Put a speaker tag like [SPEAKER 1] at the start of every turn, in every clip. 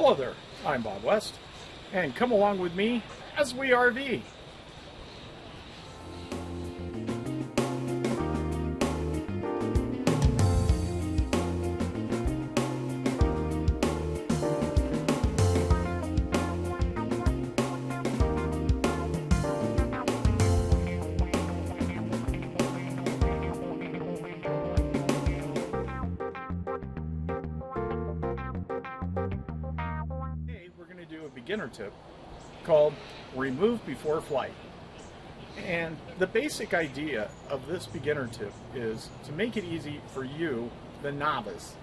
[SPEAKER 1] Hello there, I'm Bob West, and come along with me as we RV. Beginner tip called remove before flight. And the basic idea of this beginner tip is to make it easy for you, the novice,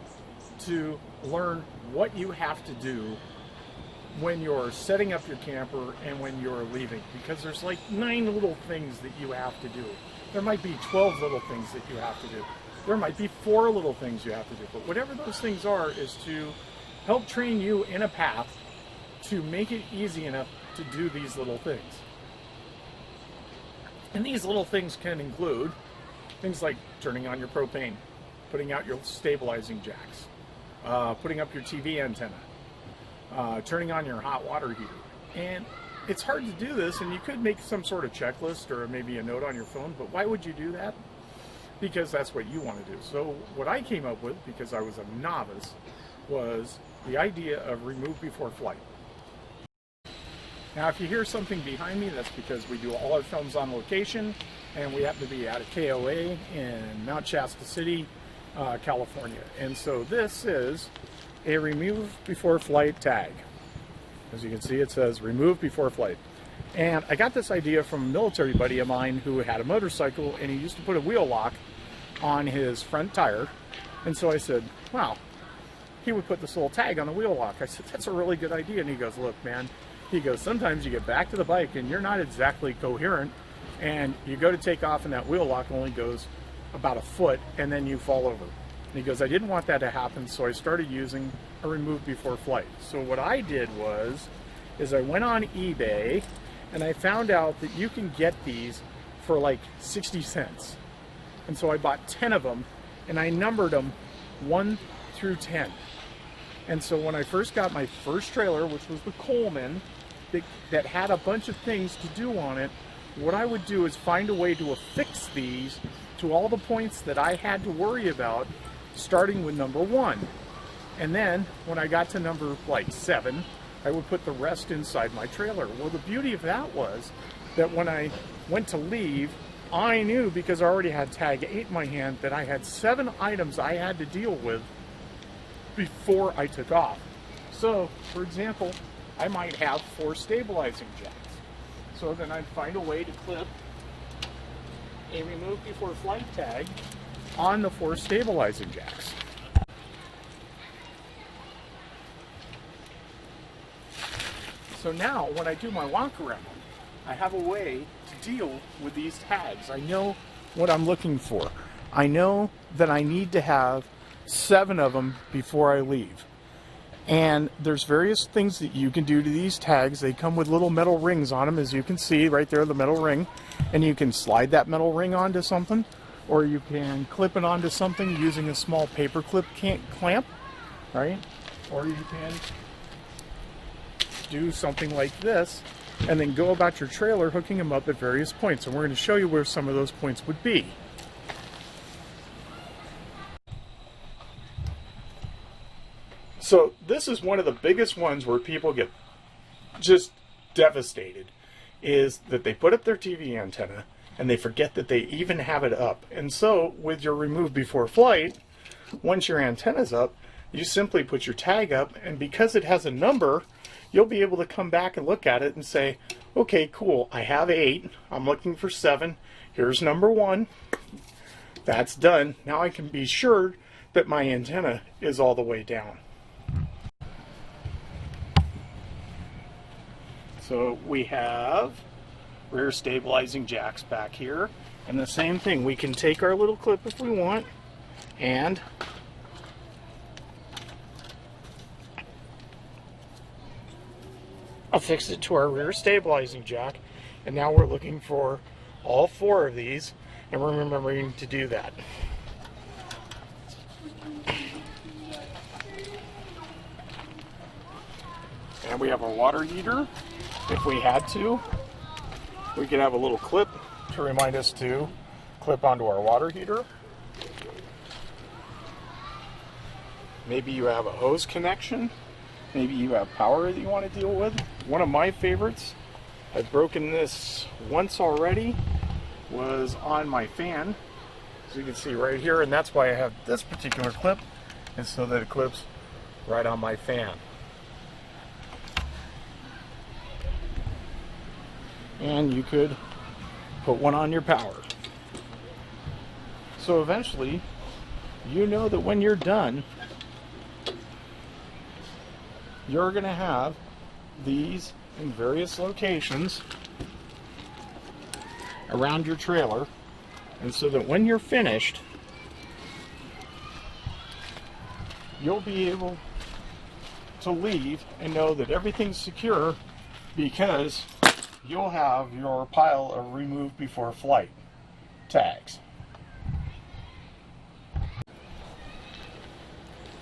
[SPEAKER 1] to learn what you have to do when you're setting up your camper and when you're leaving, because there's like 9 little things that you have to do. There might be 12 little things that you have to do. There might be 4 little things you have to do, but whatever those things are is to help train you in a path to make it easy enough to do these little things. And these little things can include things like turning on your propane, putting out your stabilizing jacks, putting up your TV antenna, turning on your hot water heater. And it's hard to do this, and you could make some sort of checklist or maybe a note on your phone, but why would you do that? Because that's what you want to do. So what I came up with, because I was a novice, was the idea of remove before flight. Now, if you hear something behind me, that's because we do all our films on location, and we happen to be at a KOA in Mount Shasta City, California. And so this is a remove before flight tag. As you can see, it says remove before flight. And I got this idea from a military buddy of mine who had a motorcycle, and he used to put a wheel lock on his front tire. And so I said, wow, he would put this little tag on the wheel lock. I said, that's a really good idea. And he goes, look, man, he goes, sometimes you get back to the bike and you're not exactly coherent, and you go to take off and that wheel lock only goes about a foot and then you fall over. And he goes, I didn't want that to happen, so I started using a remove before flight. So what I did is I went on eBay and I found out that you can get these for like 60 cents. And so I bought 10 of them and I numbered them 1 through 10. And so when I first got my first trailer, which was the Coleman, that had a bunch of things to do on it, what I would do is find a way to affix these to all the points that I had to worry about, starting with number 1. And then when I got to number like 7, I would put the rest inside my trailer. Well, the beauty of that was that when I went to leave, I knew, because I already had tag 8 in my hand, that I had 7 items I had to deal with before I took off. So, for example, I might have 4 stabilizing jacks. So then I'd find a way to clip a remove before flight tag on the 4 stabilizing jacks. So now when I do my walk around, I have a way to deal with these tags. I know what I'm looking for. I know that I need to have 7 of them before I leave. And there's various things that you can do to these tags. They come with little metal rings on them, as you can see right there, the metal ring. And you can slide that metal ring onto something, or you can clip it onto something using a small paper clip clamp, right? Or you can do something like this and then go about your trailer hooking them up at various points. And we're going to show you where some of those points would be. So this is one of the biggest ones where people get just devastated, is that they put up their TV antenna and they forget that they even have it up. And so with your remove before flight, once your antenna's up, you simply put your tag up, and because it has a number, you'll be able to come back and look at it and say, okay, cool, I have 8, I'm looking for 7, here's number 1, that's done. Now I can be sure that my antenna is all the way down. So we have rear stabilizing jacks back here, and the same thing, we can take our little clip if we want and affix it to our rear stabilizing jack, and now we're looking for all 4 of these, and we're remembering to do that. we have our water heater. If we had to, we could have a little clip to remind us to clip onto our water heater. Maybe you have a hose connection. Maybe you have power that you want to deal with. One of my favorites, I've broken this once already, was on my fan. As you can see right here, and that's why I have this particular clip, is so that it clips right on my fan. And you could put one on your power. So eventually, you know that when you're done, you're going to have these in various locations around your trailer, and so that when you're finished, you'll be able to leave and know that everything's secure, because you'll have your pile of remove before flight tags.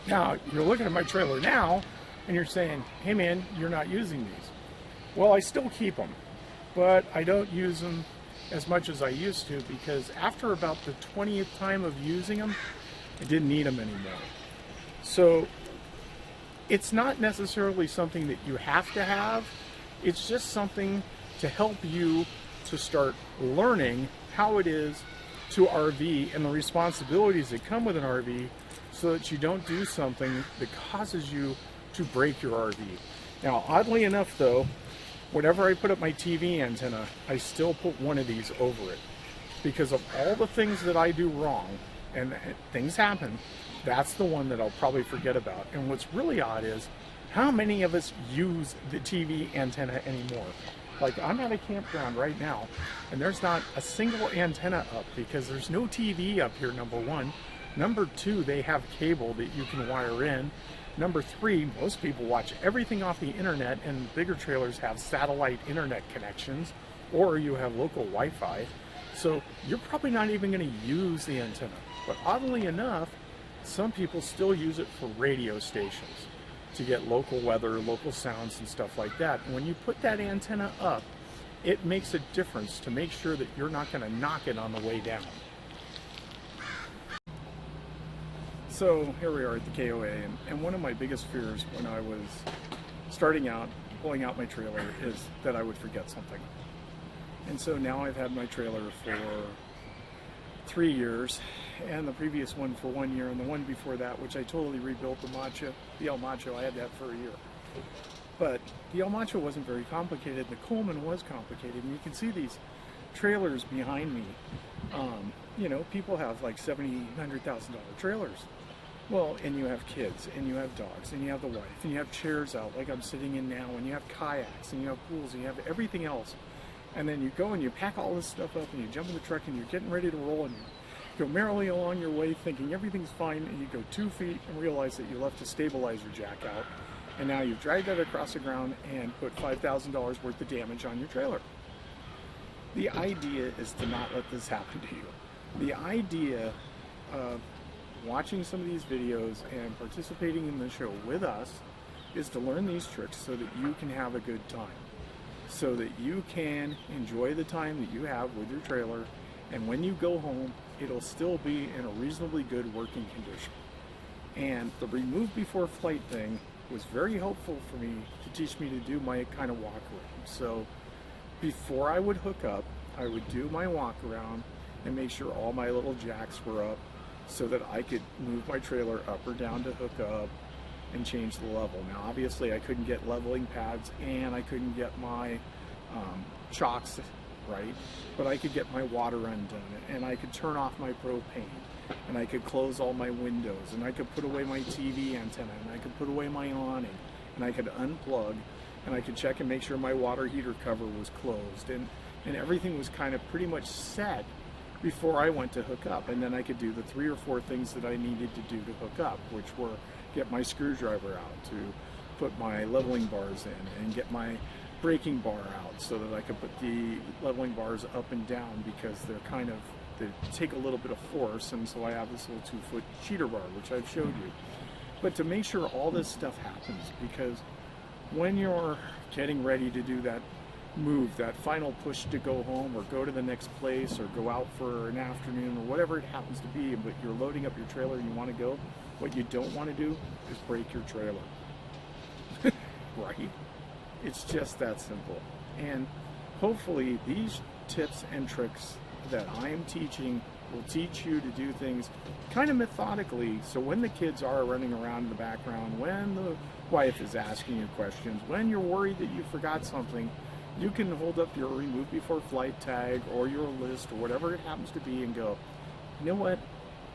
[SPEAKER 1] Now, you're looking at my trailer now, and you're saying, hey man, you're not using these. Well, I still keep them, but I don't use them as much as I used to, because after about the 20th time of using them, I didn't need them anymore. So it's not necessarily something that you have to have. It's just something to help you to start learning how it is to RV and the responsibilities that come with an RV, so that you don't do something that causes you to break your RV. Now, oddly enough though, whenever I put up my TV antenna, I still put one of these over it, because of all the things that I do wrong, and things happen, that's the one that I'll probably forget about. And what's really odd is how many of us use the TV antenna anymore. Like, I'm at a campground right now, and there's not a single antenna up, because there's no TV up here, number one. Number two, they have cable that you can wire in. Number three, most people watch everything off the internet, and bigger trailers have satellite internet connections, or you have local Wi-Fi. So you're probably not even going to use the antenna. But oddly enough, some people still use it for radio stations to get local weather, local sounds, and stuff like that. And when you put that antenna up, it makes a difference to make sure that you're not going to knock it on the way down. So here we are at the KOA, and one of my biggest fears when I was starting out, pulling out my trailer, is that I would forget something. And so now I've had my trailer for 3 years, and the previous one for 1 year, and the one before that, which I totally rebuilt, the El Macho, I had that for a year. But the El Macho wasn't very complicated. The Coleman was complicated, and you can see these trailers behind me. You know, people have like $70,000, $100,000 trailers. Well, and you have kids, and you have dogs, and you have the wife, and you have chairs out like I'm sitting in now, and you have kayaks, and you have pools, and you have everything else. And then you go and you pack all this stuff up, and you jump in the truck, and you're getting ready to roll, and you go merrily along your way thinking everything's fine, and you go 2 feet and realize that you left a stabilizer jack out, and now you've dragged that across the ground and put $5,000 worth of damage on your trailer. The idea is to not let this happen to you. The idea of watching some of these videos and participating in the show with us is to learn these tricks so that you can have a good time, so that you can enjoy the time that you have with your trailer, and when you go home, it'll still be in a reasonably good working condition. And the remove before flight thing was very helpful for me to teach me to do my kind of walk around. So before I would hook up, I would do my walk around and make sure all my little jacks were up, so that I could move my trailer up or down to hook up and change the level. Now obviously I couldn't get leveling pads, and I couldn't get my chocks right, but I could get my water undone, and I could turn off my propane, and I could close all my windows, and I could put away my TV antenna, and I could put away my awning, and I could unplug, and I could check and make sure my water heater cover was closed, and everything was kind of pretty much set before I went to hook up. And then I could do the 3 or 4 things that I needed to do to hook up, which were get my screwdriver out to put my leveling bars in, and get my braking bar out so that I could put the leveling bars up and down, because they take a little bit of force, and so I have this little 2-foot cheater bar, which I've showed you. But to make sure all this stuff happens, because when you're getting ready to do that move, that final push to go home or go to the next place or go out for an afternoon or whatever it happens to be, but you're loading up your trailer and you want to go, what you don't want to do is break your trailer. Right? It's just that simple. And hopefully these tips and tricks that I'm teaching will teach you to do things kind of methodically, so when the kids are running around in the background, when the wife is asking you questions, when you're worried that you forgot something, you can hold up your remove before flight tag or your list or whatever it happens to be and go, you know what,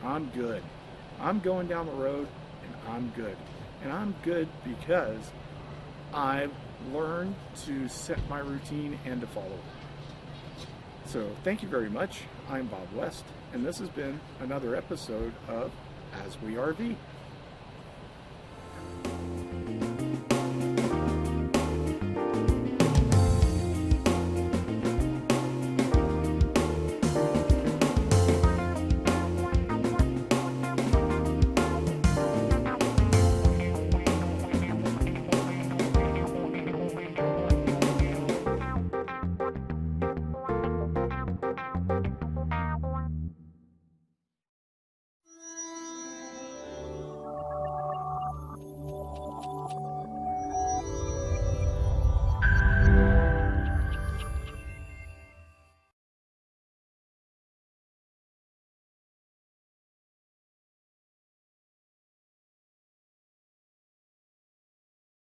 [SPEAKER 1] I'm good. I'm going down the road and I'm good. And I'm good because I've learned to set my routine and to follow it. So thank you very much. I'm Bob West, and this has been another episode of As We RV.